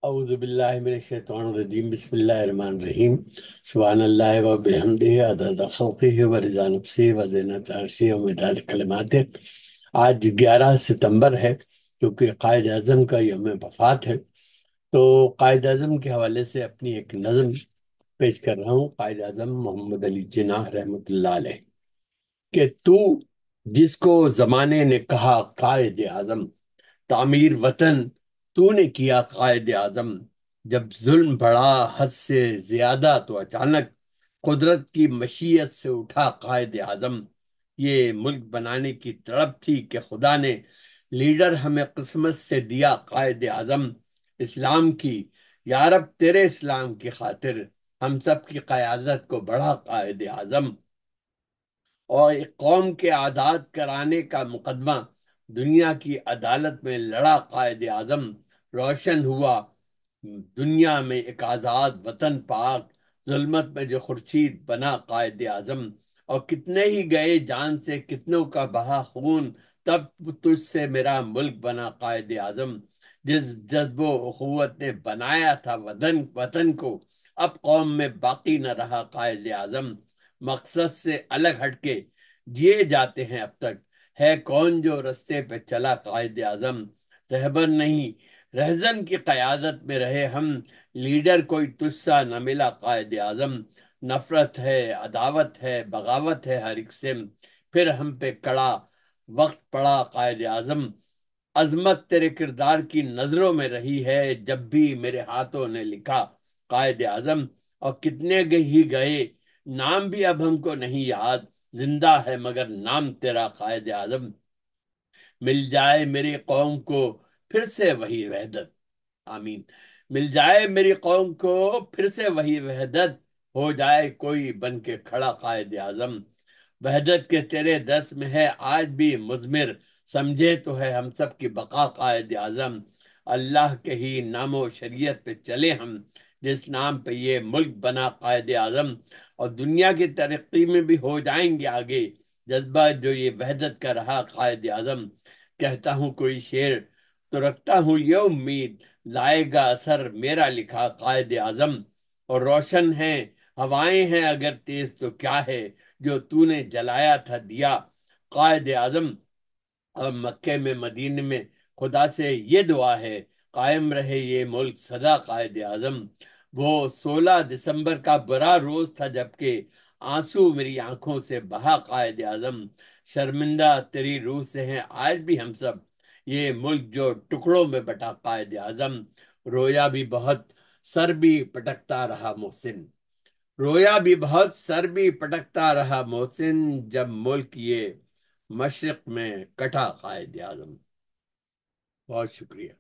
اعوذ باللہ من الشیطان الرجیم، بسم اللہ الرحمن الرحیم۔ سبحان اللہ و بحمدہ، عدد خلقہ و رضا نفسہ و زینت عرشہ و مداد کلماتہ۔ آج 11 ستمبر ہے، کیونکہ قائد اعظم کا یوم وفات ہے۔ تو قائد اعظم کے حوالے سے اپنی ایک نظم پیش کر رہا ہوں۔ قائد اعظم محمد علی جناح رحمۃ اللہ علیہ، کہ تو جس کو زمانے نے کہا قائد اعظم، تعمیر وطن تو نے کیا قائد اعظم۔ جب ظلم بڑھا حد سے زیادہ تو اچانک قدرت کی مشیت سے اٹھا قائد اعظم۔ یہ ملک بنانے کی تڑپ تھی کہ خدا نے لیڈر ہمیں قسمت سے دیا قائد اعظم۔ اسلام کی یا رب تیرے اسلام کی خاطر ہم سب کی قیادت کو بڑھا قائد اعظم۔ اور ایک قوم کے آزاد کرانے کا مقدمہ دنیا کی عدالت میں لڑا قائد اعظم۔ روشن ہوا دنیا میں ایک آزاد وطن پاک، ظلمت میں جو خورشید بنا قائد اعظم۔ اور کتنے ہی گئے جان سے، کتنوں کا بہا خون، تب تجھ سے میرا ملک بنا قائد اعظم۔ جس جذب و اخوت نے بنایا تھا وطن کو، اب قوم میں باقی نہ رہا قائد اعظم۔ مقصد سے الگ ہٹ کے جیے جاتے ہیں اب تک، ہے کون جو رستے پہ چلا قائد اعظم۔ رہبر نہیں رہزن کی قیادت میں رہے ہم، لیڈر کوئی تجھ سا نہ ملا قائد اعظم۔ نفرت ہے، عداوت ہے، بغاوت ہے ہر ایک سے، پھر ہم پہ کڑا وقت پڑا قائد اعظم۔ عظمت تیرے کردار کی نظروں میں رہی ہے، جب بھی میرے ہاتھوں نے لکھا قائد اعظم۔ اور کتنے ہی گئے، نام بھی اب ہم کو نہیں یاد، زندہ ہے مگر نام تیرا قائد اعظم۔ مل جائے میری قوم کو پھر سے وہی وحدت، آمین۔ مل جائے میری قوم کو پھر سے وہی وحدت، ہو جائے کوئی بن کے کھڑا قائد اعظم۔ وحدت کے تیرے دس میں ہے آج بھی مضمر، سمجھے تو ہے ہم سب کی بقا قائد اعظم۔ اللہ کے ہی نام و شریعت پہ چلے ہم، جس نام پہ یہ ملک بنا قائد اعظم۔ اور دنیا کی ترقی میں بھی ہو جائیں گے آگے، جذبہ جو یہ وحدت کا رہا قائد اعظم۔ کہتا ہوں کوئی شعر تو رکھتا ہوں یہ امید، لائے گا اثر میرا لکھا قائد اعظم۔ اور روشن ہیں ہوائیں ہیں اگر تیز تو کیا ہے، جو تو نے جلایا تھا دیا قائد اعظم۔ اور مکے میں مدینے میں خدا سے یہ دعا ہے، قائم رہے یہ ملک سدا قائد اعظم۔ وہ 16 دسمبر کا برا روز تھا جبکہ آنسو میری آنکھوں سے بہا قائد اعظم۔ شرمندہ تیری روح سے ہیں آج بھی ہم سب، یہ ملک جو ٹکڑوں میں بٹا قائد اعظم۔ رویا بھی بہت سر بھی پٹکتا رہا محسن، رویا بھی بہت سر بھی پٹکتا رہا محسن، جب ملک یہ مشرق میں کٹا قائد اعظم۔ بہت شکریہ۔